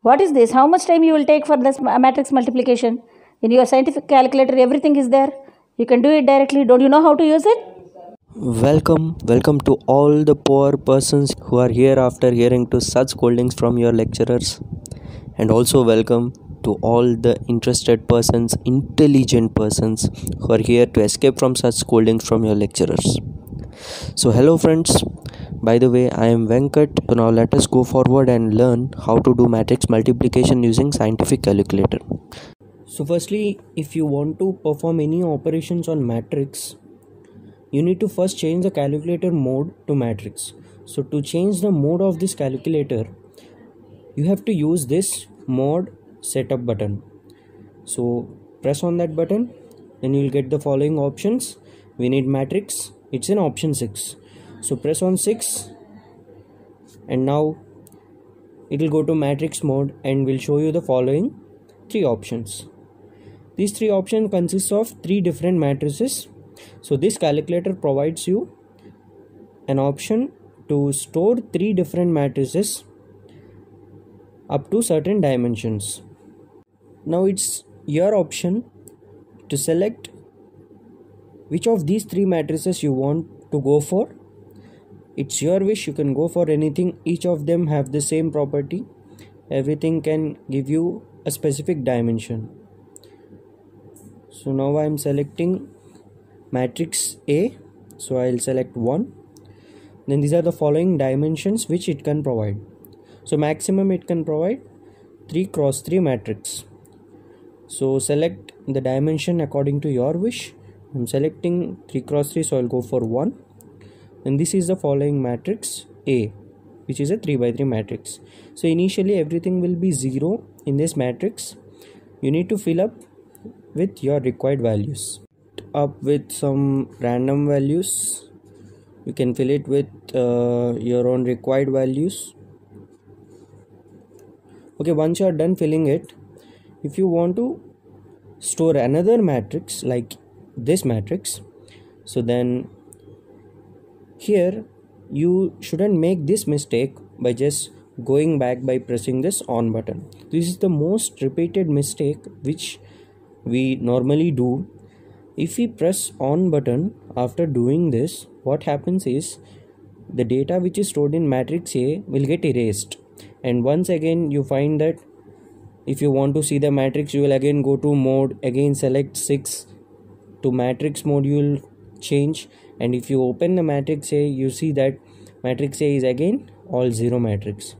What is this? How much time you will take for this matrix multiplication? In your scientific calculator, everything is there. You can do it directly. Don't you know how to use it? Welcome to all the poor persons who are here after hearing to such scoldings from your lecturers, and also welcome to all the interested persons, intelligent persons who are here to escape from such scoldings from your lecturers. So hello friends, by the way I am Venkat. So now let us go forward and learn how to do matrix multiplication using scientific calculator. So firstly, if you want to perform any operations on matrix, you need to first change the calculator mode to matrix. So to change the mode of this calculator, you have to use this mode setup button. So press on that button, then you will get the following options. We need matrix, it's in option 6. So press on 6 and now it will go to matrix mode and will show you the following 3 options. These 3 options consist of 3 different matrices. So this calculator provides you an option to store 3 different matrices up to certain dimensions. Now it's your option to select which of these 3 matrices you want to go for. It's your wish, you can go for anything. Each of them have the same property. Everything can give you a specific dimension. So now I am selecting matrix A, so I'll select 1. Then these are the following dimensions which it can provide. So maximum it can provide 3 cross 3 matrix. So select the dimension according to your wish. I'm selecting 3 cross 3, so I'll go for 1. And this is the following matrix A, which is a 3 by 3 matrix. So initially everything will be 0 in this matrix. You need to fill up with your required values. Up with some random values. You can fill it with your own required values. Okay, once you are done filling it, if you want to store another matrix like this matrix, so then here you shouldn't make this mistake by just going back by pressing this on button. This is the most repeated mistake which we normally do. If we press on button after doing this, what happens is the data which is stored in matrix A will get erased, and once again you find that if you want to see the matrix, you will again go to mode, again select 6 to matrix mode, you will change, and if you open the matrix A, you see that matrix A is again all 0 matrix.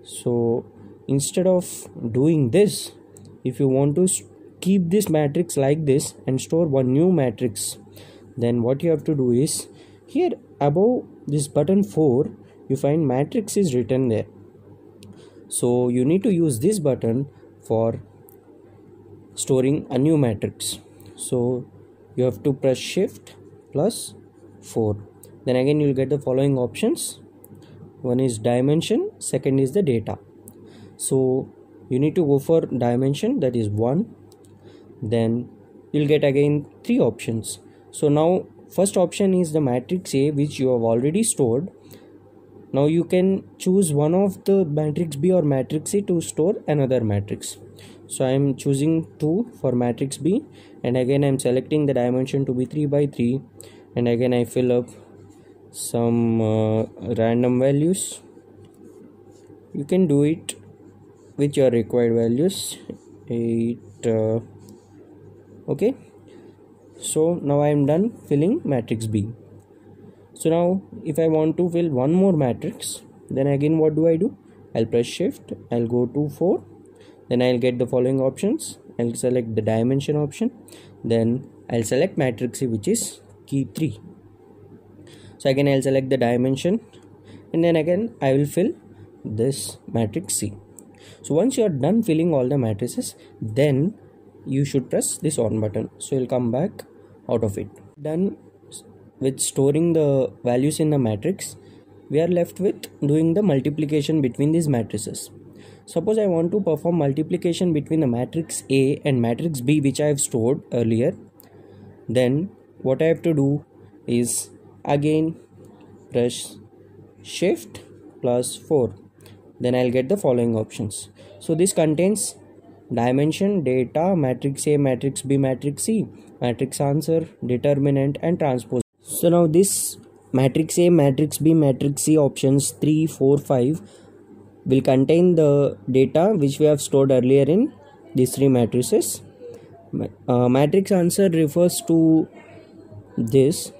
So instead of doing this, if you want to keep this matrix like this and store one new matrix, then what you have to do is here above this button 4, you find matrix is written there. So you need to use this button for storing a new matrix. So you have to press shift plus 4. Then again you will get the following options. One is dimension, second is the data. So you need to go for dimension, that is 1. Then you'll get again 3 options. So now first option is the matrix A which you have already stored. Now you can choose one of the matrix B or matrix A to store another matrix. So I am choosing 2 for matrix B, and again I am selecting the dimension to be 3 by 3, and again I fill up some random values. You can do it with your required values. 8 okay, so now I am done filling matrix B. So now if I want to fill one more matrix, then again what do? I'll press shift, I'll go to 4, then I'll get the following options. I'll select the dimension option, then I'll select matrix C which is key 3. So again I'll select the dimension, and then again I will fill this matrix C. So once you are done filling all the matrices, then you should press this on button, so you'll come back out of it. Done with storing the values in the matrix, we are left with doing the multiplication between these matrices. Suppose I want to perform multiplication between the matrix A and matrix B which I have stored earlier, then what I have to do is again press shift plus 4, then I'll get the following options. So this contains dimension, data, matrix A, matrix B, matrix C, matrix answer, determinant and transpose. So now this matrix A, matrix B, matrix C options 3, 4, 5 will contain the data which we have stored earlier in these three matrices. Matrix answer refers to this.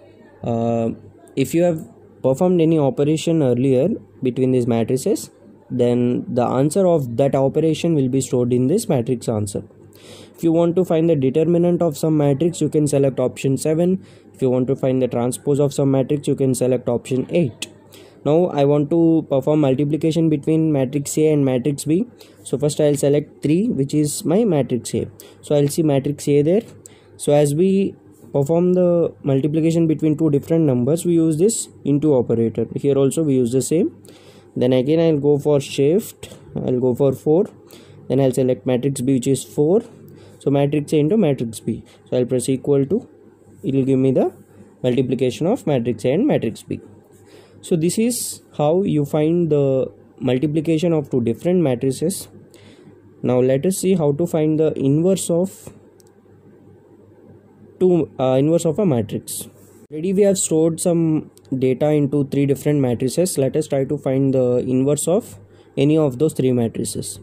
If you have performed any operation earlier between these matrices, then the answer of that operation will be stored in this matrix answer. If you want to find the determinant of some matrix, you can select option 7. If you want to find the transpose of some matrix, you can select option 8. Now I want to perform multiplication between matrix A and matrix B. So first I'll select 3, which is my matrix A. So I'll see matrix A there. So as we perform the multiplication between two different numbers, we use this into operator. Here also we use the same. Then again I'll go for shift, I'll go for 4. Then I'll select matrix B, which is 4. So matrix A into matrix B. So I'll press equal to, it will give me the multiplication of matrix A and matrix B. So this is how you find the multiplication of two different matrices. Now let us see how to find the inverse of a matrix. Already we have stored some data into three different matrices. Let us try to find the inverse of any of those three matrices.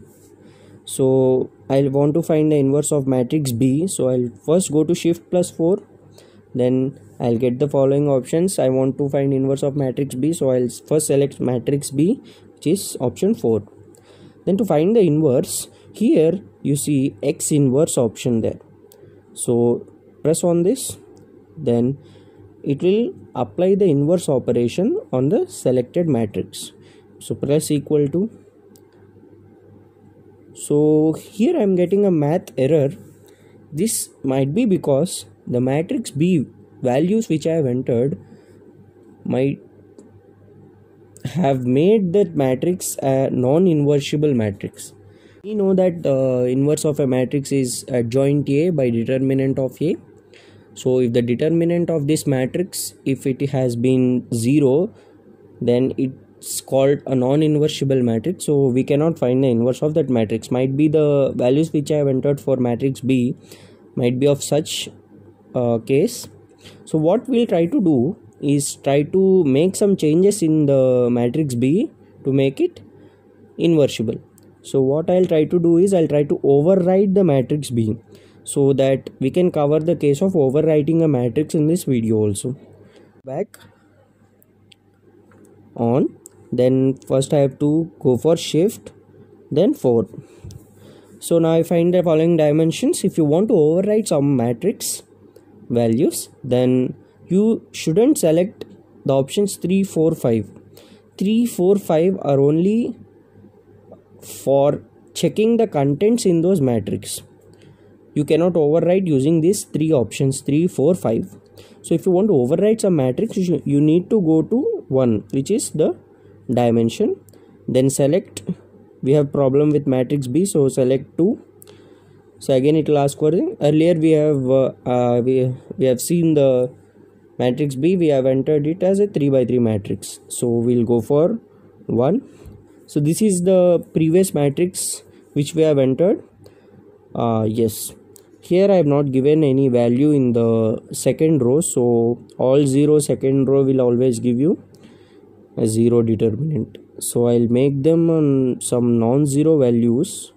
So I want to find the inverse of matrix B. So I'll first go to shift plus 4. Then I'll get the following options. I want to find inverse of matrix B. So I'll first select matrix B, which is option 4. Then to find the inverse, here you see X inverse option there. So press on this. Then it will apply the inverse operation on the selected matrix. So press equal to. So here I am getting a math error. This might be because the matrix B values which I have entered might have made that matrix a non-inversible matrix. We know that the inverse of a matrix is adjoint A by determinant of A. So if the determinant of this matrix, if it has been 0, then it's called a non-inversible matrix. So we cannot find the inverse of that matrix. Might be the values which I have entered for matrix B might be of such case. So what we'll try to do is try to make some changes in the matrix B to make it inversible. So what I'll try to do is I'll try to override the matrix B, so that we can cover the case of overwriting a matrix in this video also. Back on, then first I have to go for shift, then 4. So now I find the following dimensions. If you want to overwrite some matrix values, then you shouldn't select the options 3, 4, 5. 3, 4, 5 are only for checking the contents in those matrix. You cannot override using these three options 3, 4, 5. So if you want to override some matrix, you need to go to 1, which is the dimension. Then select, we have problem with matrix B, so select 2. So again it will ask for the, earlier we have seen the matrix B, we have entered it as a 3 by 3 matrix. So we'll go for 1. So this is the previous matrix which we have entered. Yes. Here I have not given any value in the second row, so all 0 second row will always give you a 0 determinant. So I'll make them on some non-zero values.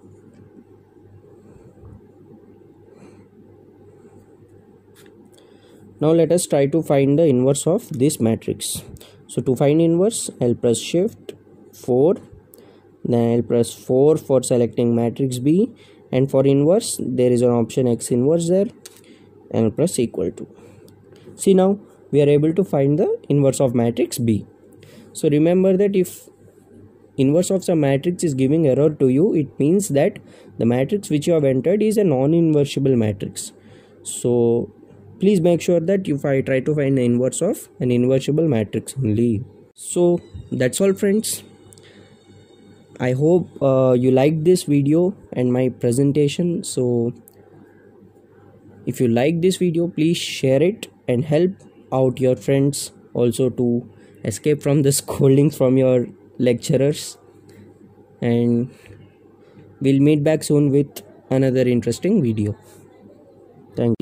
Now let us try to find the inverse of this matrix. So to find inverse, I'll press shift 4, then I'll press 4 for selecting matrix B. And for inverse, there is an option X inverse there, and I'll press equal to. See, now we are able to find the inverse of matrix B. So remember that if inverse of some matrix is giving error to you, it means that the matrix which you have entered is a non-inversible matrix. So please make sure that if I try to find the inverse of an inversible matrix only. So that's all, friends. I hope you liked this video and my presentation. So if you like this video, please share it and help out your friends also to escape from the scoldings from your lecturers. And We'll meet back soon with another interesting video. Thank you.